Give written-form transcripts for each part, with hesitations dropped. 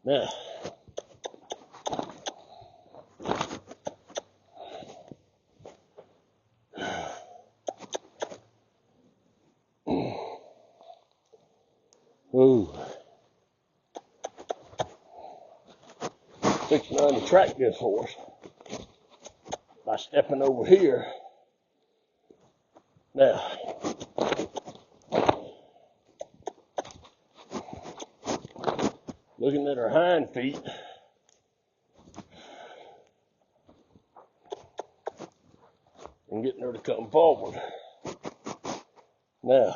Now, ooh, fixing to untrack this horse by stepping over here. Now, looking at her hind feet, and getting her to come forward. Now,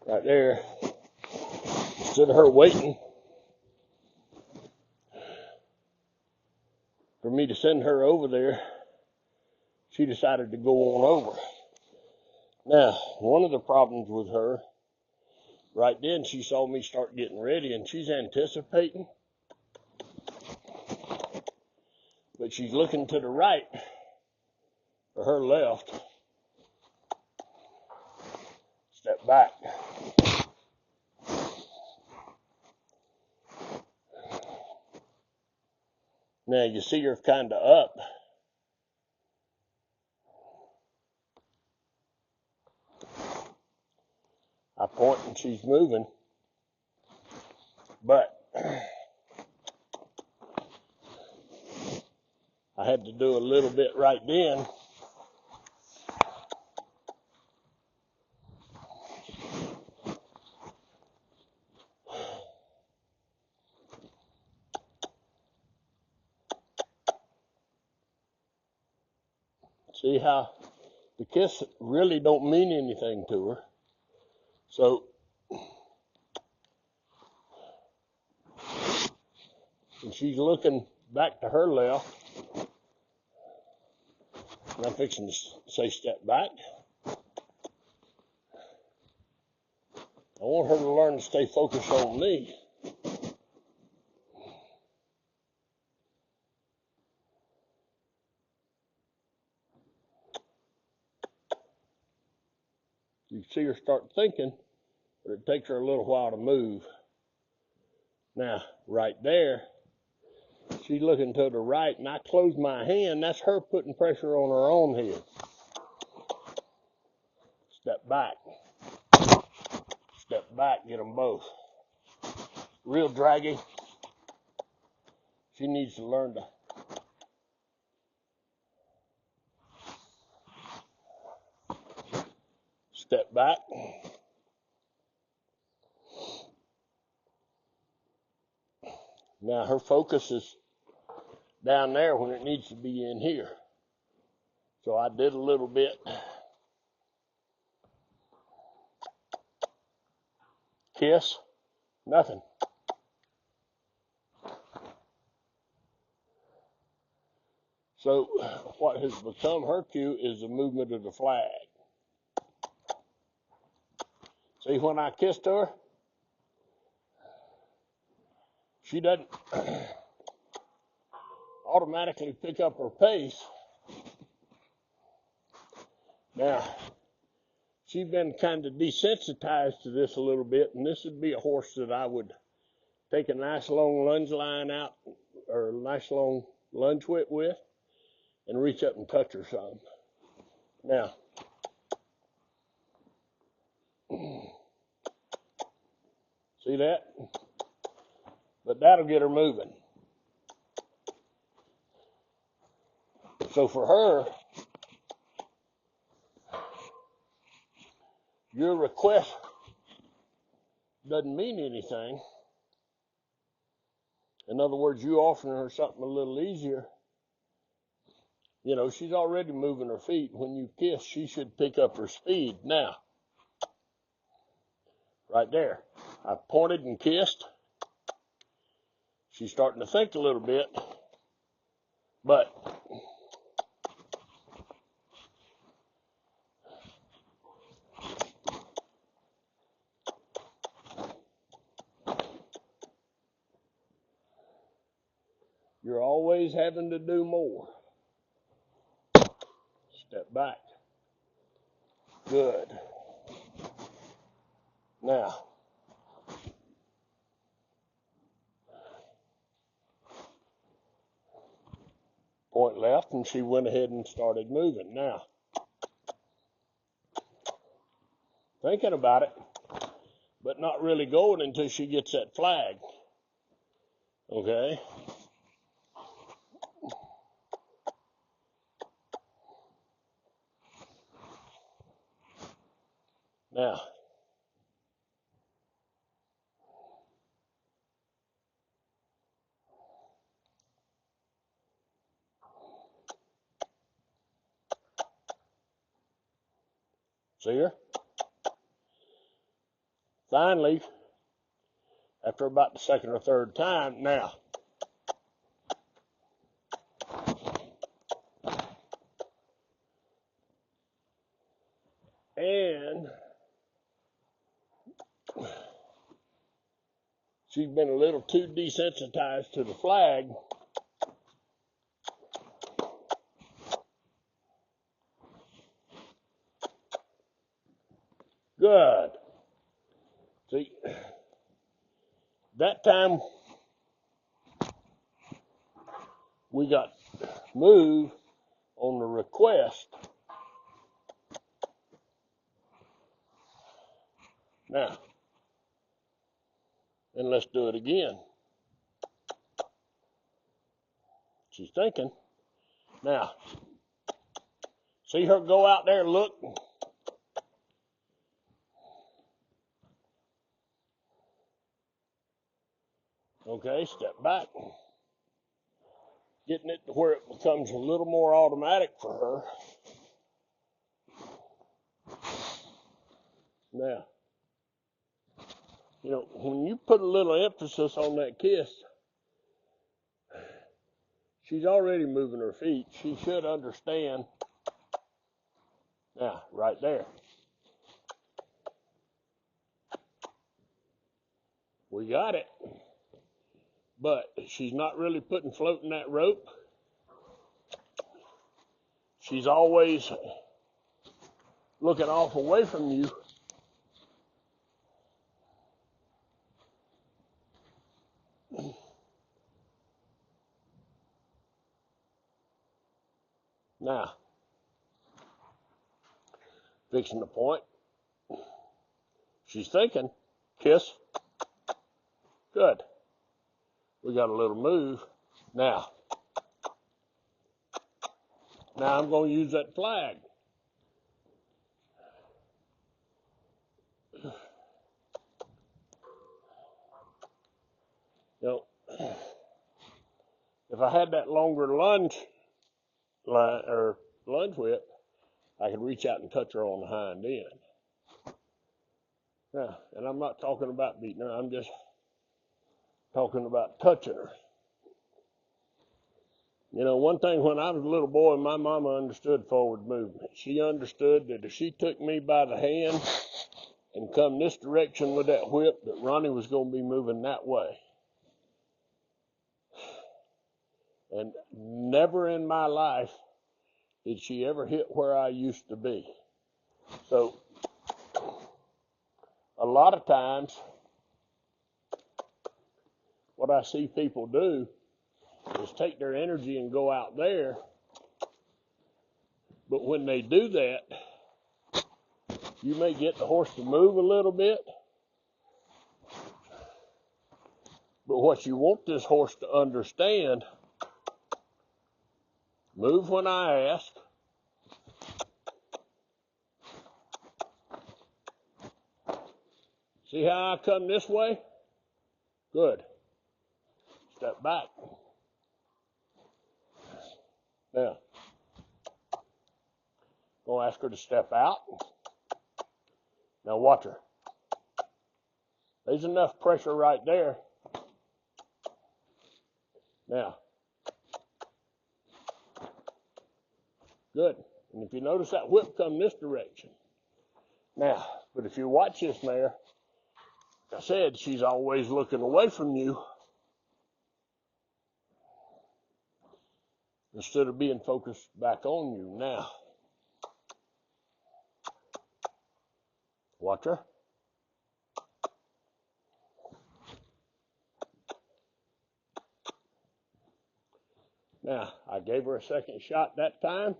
right there, instead of her waiting for me to send her over there, she decided to go on over. Now, one of the problems with her, right then she saw me start getting ready and she's anticipating, but she's looking to the right or her left. Step back. Now you see her kind of up. I point and she's moving, but I had to do a little bit right then. See how the kiss really don't mean anything to her. So, and she's looking back to her left. And I'm fixing to say step back. I want her to learn to stay focused on me. You see her start thinking, but it takes her a little while to move. Now, right there, she's looking to the right, and I close my hand. That's her putting pressure on her own head. Step back. Step back, get them both. Real draggy. She needs to learn to step back. Now her focus is down there when it needs to be in here. So I did a little bit. Kiss, nothing. So what has become her cue is the movement of the flag. See, when I kissed her, she doesn't automatically pick up her pace. Now, she's been kind of desensitized to this a little bit, and this would be a horse that I would take a nice long lunge line out, or a nice long lunge whip with, and reach up and touch her some. Now, see that? But that'll get her moving. So for her, your request doesn't mean anything. In other words, you offering her something a little easier. You know, she's already moving her feet. When you kiss, she should pick up her speed. Now, right there, I pointed and kissed. She's starting to think a little bit, but You're always having to do more. Step back. Good. Now, point left, and she went ahead and started moving. Now, thinking about it, but not really going until she gets that flag. Okay? Now, see her? Finally, after about the second or third time, now, and she's been a little too desensitized to the flag. Good. See, that time we got moved on the request. Now, and let's do it again. She's thinking. Now, see her go out there and look? Okay, step back. Getting it to where it becomes a little more automatic for her. Now, you know, when you put a little emphasis on that kiss, she's already moving her feet. She should understand. Now, right there. We got it. But she's not really putting floating that rope. She's always looking off away from you. Now, fixing the point. She's thinking, kiss. Good. We got a little move. Now I'm going to use that flag. You know, if I had that longer lunge whip, I could reach out and touch her on the hind end. Now, and I'm not talking about beating her. I'm just talking about touching her. You know, one thing when I was a little boy, my mama understood forward movement. She understood that if she took me by the hand and come this direction with that whip, that Ronnie was going to be moving that way. And never in my life did she ever hit where I used to be. So, a lot of times, what I see people do is take their energy and go out there. But when they do that, you may get the horse to move a little bit. But what you want this horse to understand, move when I ask. See how I come this way? Good. Step back. Now, going to ask her to step out. Now watch her. There's enough pressure right there. Now, good. And if you notice that whip come this direction. Now, but if you watch this mare, like I said, she's always looking away from you. instead of being focused back on you. Now, watch her. Now, I gave her a second shot that time.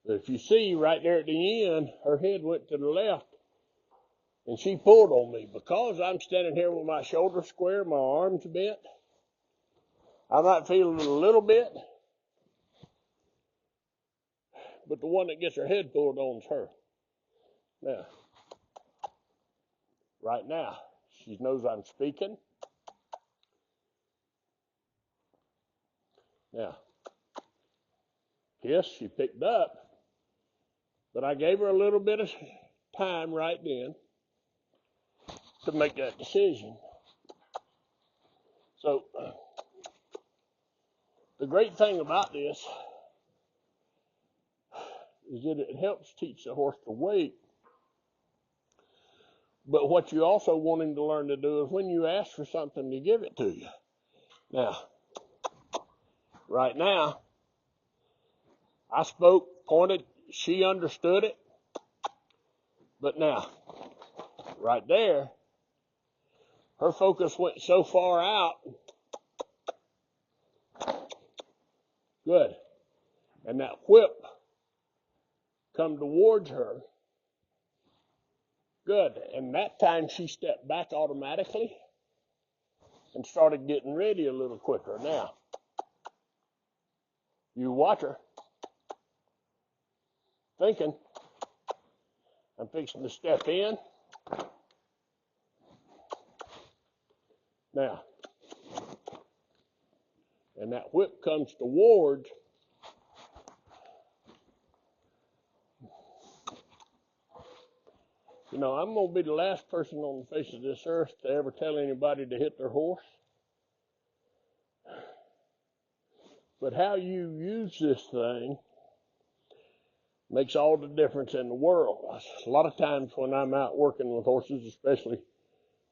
But if you see right there at the end, her head went to the left. And she pulled on me. Because I'm standing here with my shoulders square, my arms bent, I might feel it a little bit. But the one that gets her head pulled on is her. Now, right now, she knows I'm speaking. Now, yes, she picked up. But I gave her a little bit of time right then to make that decision. So, the great thing about this is that it helps teach the horse to wait. But what you also want him to learn to do is when you ask for something, to give it to you. Now, right now, I spoke, pointed, she understood it. But now, right there, her focus went so far out. Good. And that whip come towards her. Good. And that time she stepped back automatically and started getting ready a little quicker. Now, you watch her thinking, I'm fixing to step in. Now, and that whip comes towards. You know, I'm going to be the last person on the face of this earth to ever tell anybody to hit their horse. But how you use this thing makes all the difference in the world. A lot of times when I'm out working with horses, especially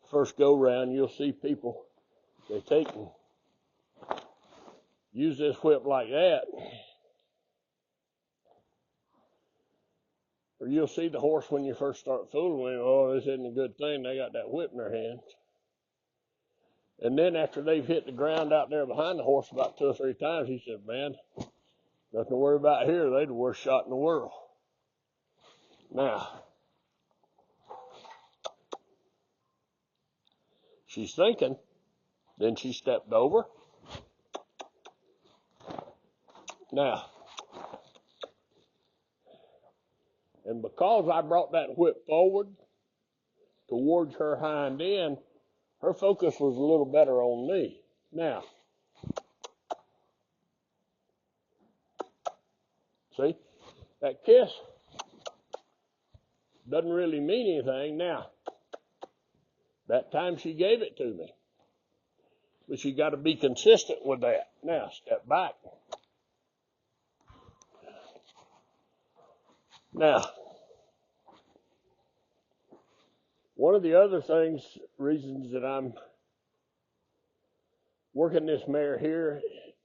first go round, you'll see people, they take and use this whip like that. Or you'll see the horse when you first start fooling with him, oh, this isn't a good thing, they got that whip in their hands. And then after they've hit the ground out there behind the horse about 2 or 3 times, he said, man, nothing to worry about here, they're the worst shot in the world. Now, she's thinking, then she stepped over. Now, and because I brought that whip forward towards her hind end, her focus was a little better on me. Now, see, that kiss doesn't really mean anything. Now, that time she gave it to me. But you got to be consistent with that. Now, step back. Now, one of the other reasons that I'm working this mare here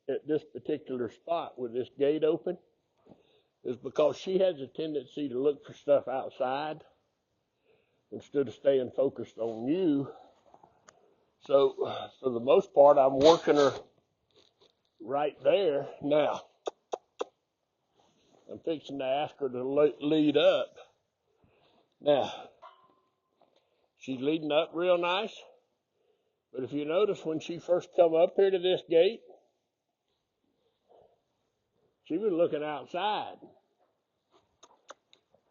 at this particular spot with this gate open is because she has a tendency to look for stuff outside instead of staying focused on you. So, for the most part, I'm working her right there. Now, I'm fixing to ask her to lead up. Now, she's leading up real nice. But if you notice, when she first come up here to this gate, she was looking outside.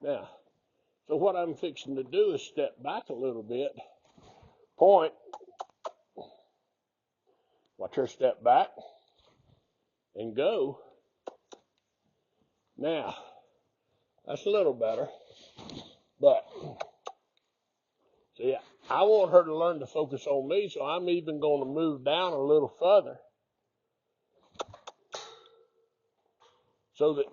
Now, so what I'm fixing to do is step back a little bit, point, watch her step back, and go. Now, that's a little better, but, see, I want her to learn to focus on me, so I'm even going to move down a little further so that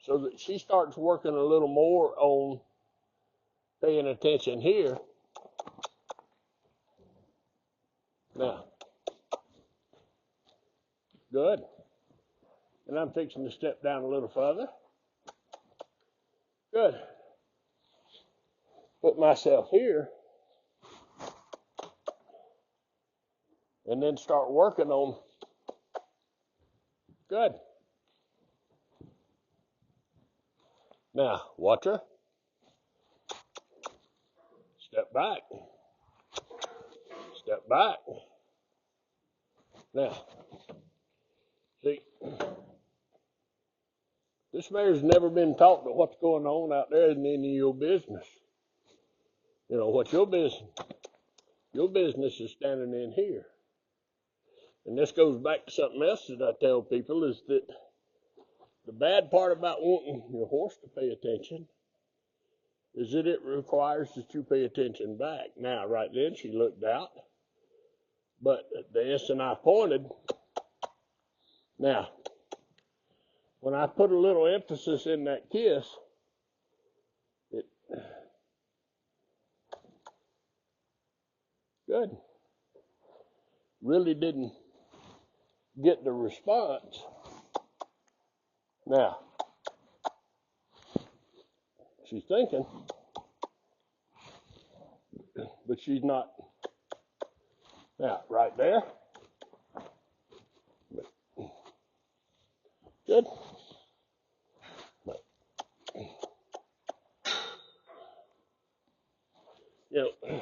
so that she starts working a little more on paying attention here. Now, good. And I'm fixing to step down a little further. Good. Put myself here. And then start working on. Good. Now, watch her. Step back. Step back. Now, see, this mare's never been taught that what's going on out there isn't any of your business. You know, what's your business? Your business is standing in here. And this goes back to something else that I tell people is that the bad part about wanting your horse to pay attention is that it requires that you pay attention back. Now, right then, she looked out. But the instant I pointed, now, when I put a little emphasis in that kiss, it, good, really didn't get the response. Now, she's thinking, but she's not. Now, right there. Good. You know,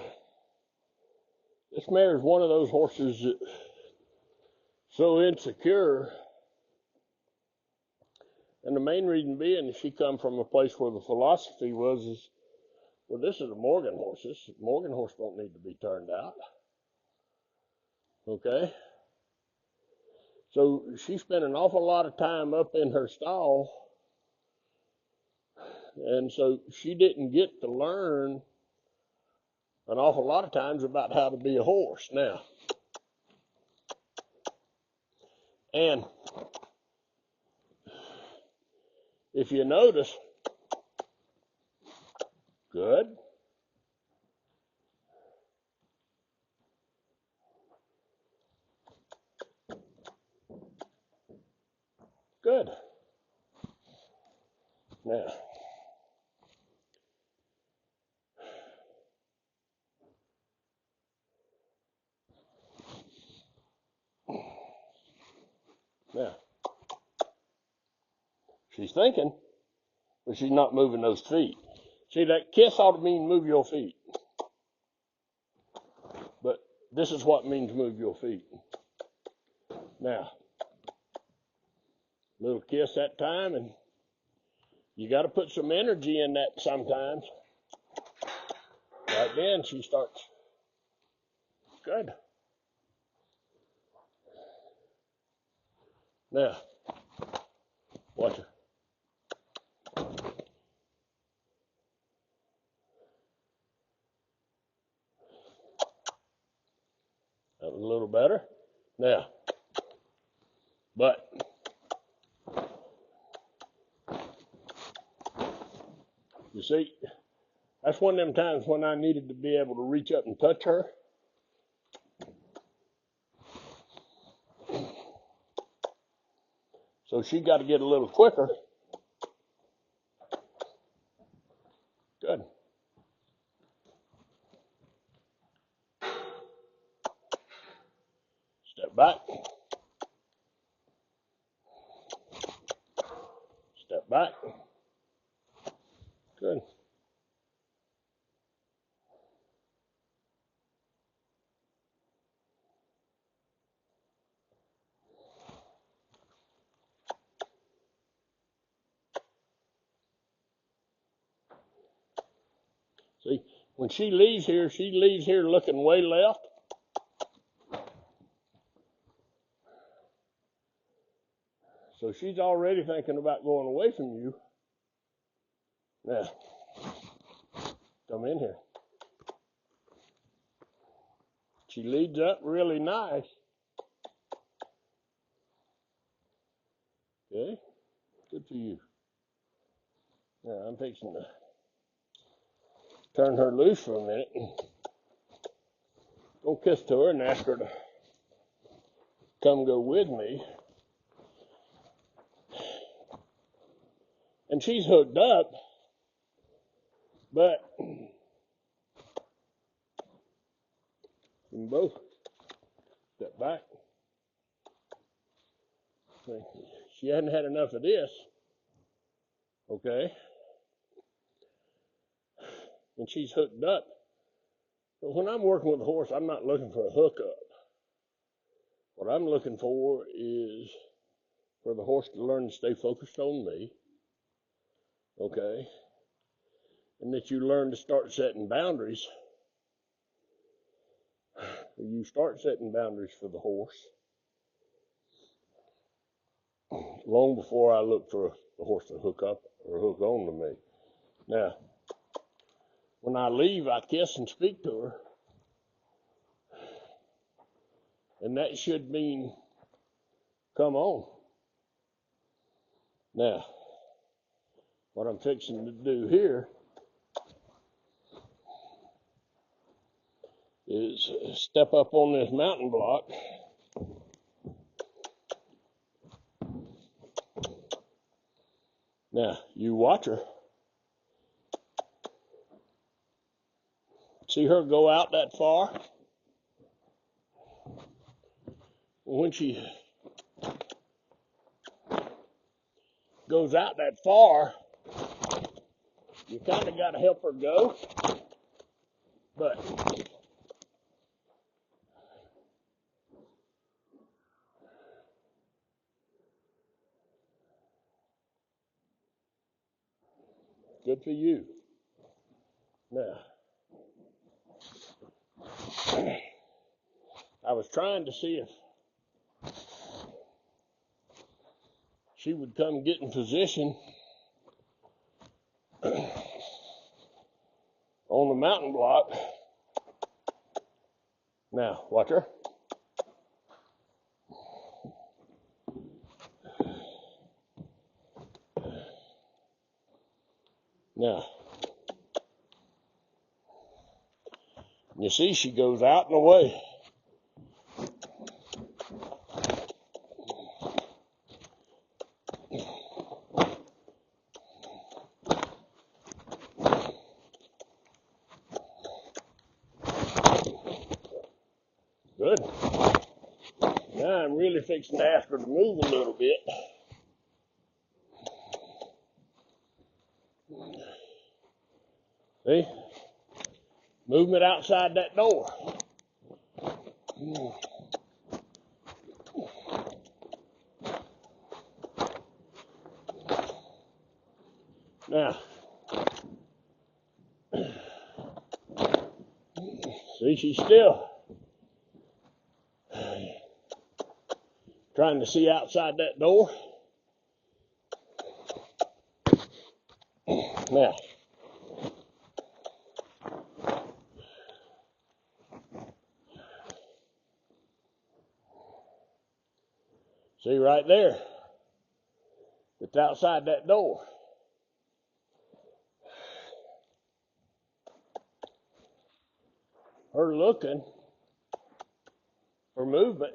this mare is one of those horses that so insecure, and the main reason being she come from a place where the philosophy was, well, this is a Morgan horse. This Morgan horse don't need to be turned out. Okay? So she spent an awful lot of time up in her stall, and so she didn't get to learn an awful lot of times about how to be a horse. Now, and if you notice, good. Good. Now, she's thinking, but she's not moving those feet. See, that kiss ought to mean move your feet. But this is what means move your feet. Now, little kiss that time, and you got to put some energy in that sometimes. Right then, she starts. Good. Now, watch her. That was a little better. Now, but you see, that's one of them times when I needed to be able to reach up and touch her. So she got to get a little quicker. Good. Step back. Step back. Good. See, when she leaves here looking way left. So she's already thinking about going away from you. Now, come in here. She leads up really nice. Okay, good for you. Now I'm fixing to turn her loose for a minute and go kiss to her and ask her to come go with me. And she's hooked up, but we can both step back. She hadn't had enough of this, okay? And she's hooked up. But when I'm working with a horse, I'm not looking for a hookup. What I'm looking for is for the horse to learn to stay focused on me, okay? And that you learn to start setting boundaries. You start setting boundaries for the horse long before I look for the horse to hook up or hook on to me. Now, when I leave, I kiss and speak to her. And that should mean, come on. Now, what I'm fixing to do here is step up on this mountain block. Now, you watch her. See her go out that far? When she goes out that far, you kind of got to help her go. But good for you. Now, I was trying to see if she would come get in position on the mountain block. Now, watch her. Now, you see she goes out and away. Good. Now I'm really fixing to ask her to move a little bit. See? Movement outside that door. Now, see, she's still trying to see outside that door. Now, see right there, it's outside that door. Her looking for movement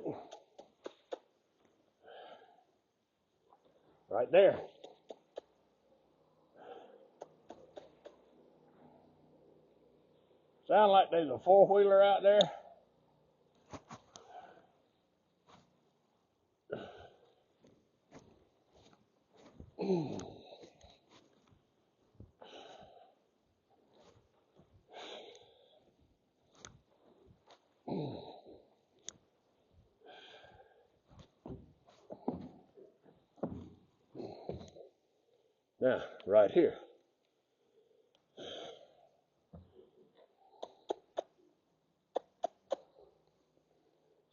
right there. Sound like there's a four-wheeler out there. Now, right here.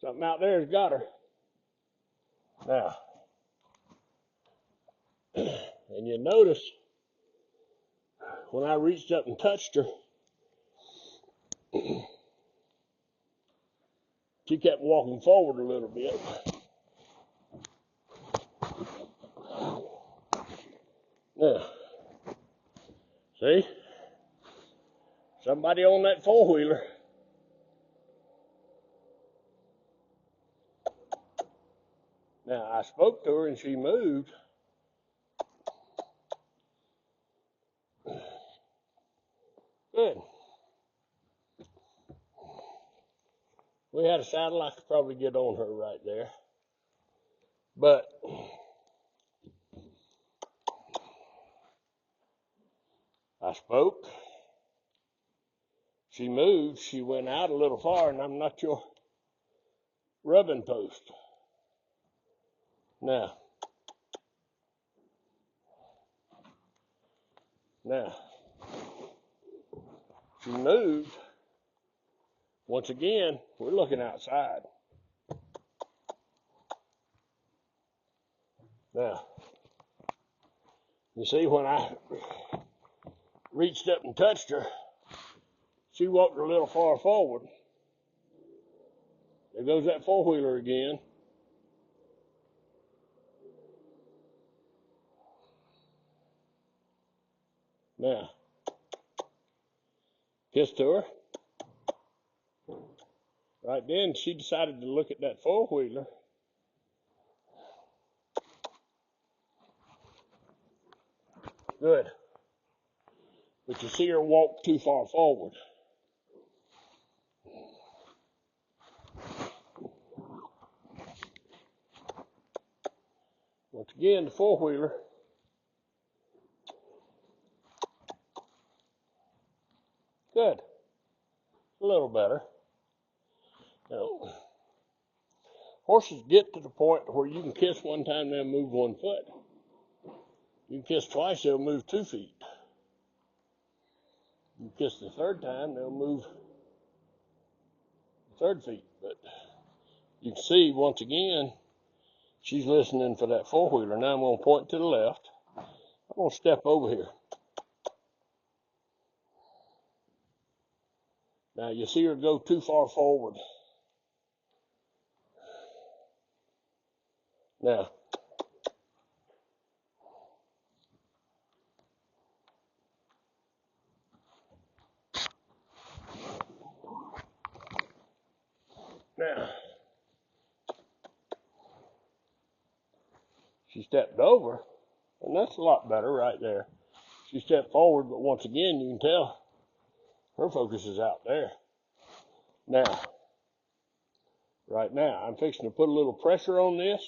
Something out there's got her. Now, and you notice when I reached up and touched her, she kept walking forward a little bit. Now, See? Somebody on that four-wheeler. Now, I spoke to her and she moved. Good. We had a saddle. I could probably get on her right there. But I spoke. She moved. She went out a little far, and I'm not your rubbing post. Now, she moved. Once again, we're looking outside. Now, you see, when I reached up and touched her, she walked a little far forward. There goes that four-wheeler again. Now, kissed to her. Right then, she decided to look at that four-wheeler. Good. But you see her walk too far forward. Once again, the four-wheeler. Good. A little better. Now, horses get to the point where you can kiss one time, they'll move 1 foot. You can kiss twice, they'll move 2 feet. You kiss the third time, they'll move 3 feet. But you can see, once again, she's listening for that four-wheeler. Now I'm going to point to the left. I'm going to step over here. Now you see her go too far forward. Now, she stepped over, and that's a lot better right there. She stepped forward, but once again, you can tell her focus is out there. Now, right now, I'm fixing to put a little pressure on this.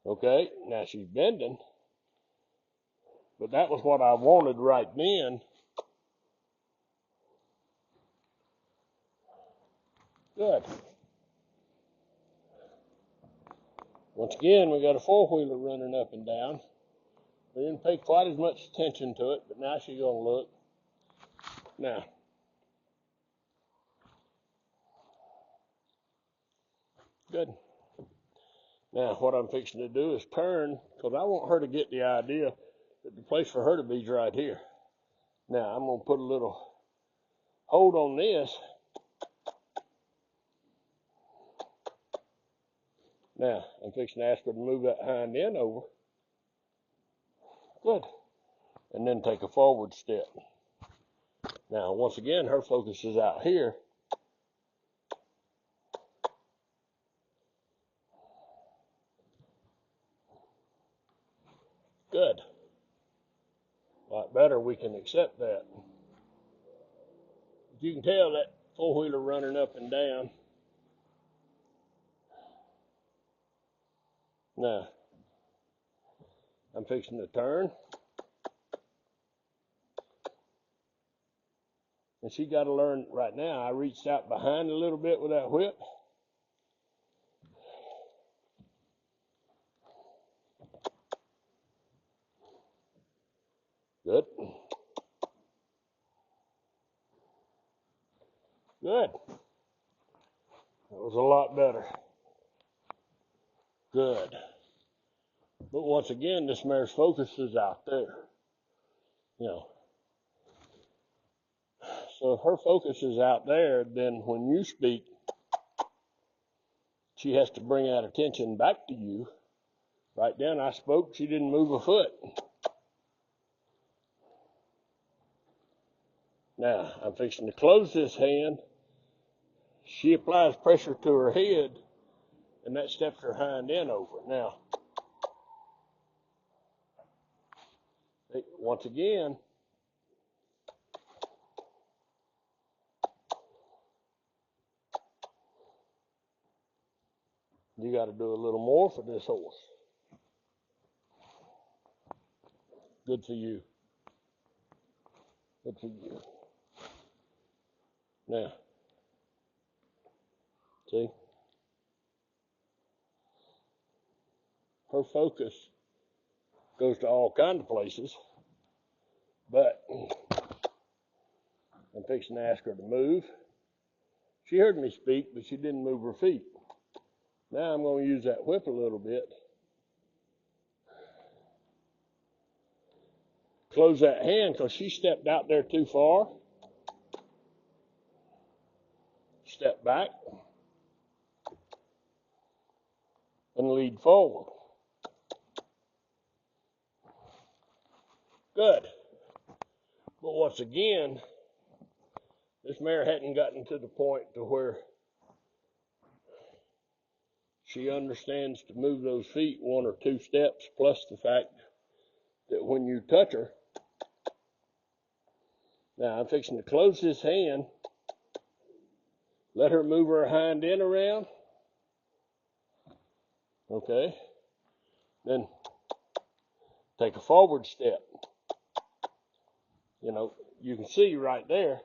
Okay, now she's bending, but that was what I wanted right then. Good. Once again, we got a four-wheeler running up and down. We didn't pay quite as much attention to it, but now she's going to look. Now, good. Now, what I'm fixing to do is turn, because I want her to get the idea that the place for her to be is right here. Now, I'm going to put a little hold on this. Now, I'm fixing to ask her to move that hind end over. Good. And then take a forward step. Now, once again, her focus is out here. Good. A lot better, we can accept that. You can tell that four-wheeler running up and down. Now, I'm fixing to turn. And she got to learn right now. I reached out behind a little bit with that whip. Good. Good. That was a lot better. Good. But once again, this mare's focus is out there. You know. So if her focus is out there, then when you speak, she has to bring that attention back to you. Right then I spoke, she didn't move a foot. Now, I'm fixing to close this hand. She applies pressure to her head, and that steps her hind end over. Now, once again, you got to do a little more for this horse. Good for you. Good for you. Now, see? Her focus goes to all kinds of places, but I'm fixing to ask her to move. She heard me speak, but she didn't move her feet. Now I'm going to use that whip a little bit. Close that hand because she stepped out there too far. Step back and lead forward. Good. But once again, this mare hadn't gotten to the point to where she understands to move those feet 1 or 2 steps, plus the fact that when you touch her, now I'm fixing to close this hand, let her move her hind end around, okay, then take a forward step. You know, you can see right there.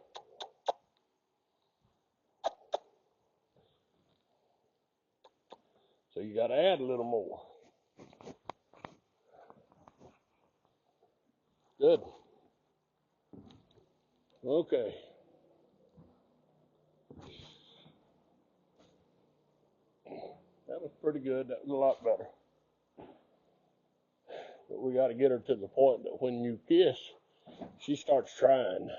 So you got to add a little more. Good. Okay. That was pretty good. That was a lot better. But we got to get her to the point that when you kiss, she starts trying.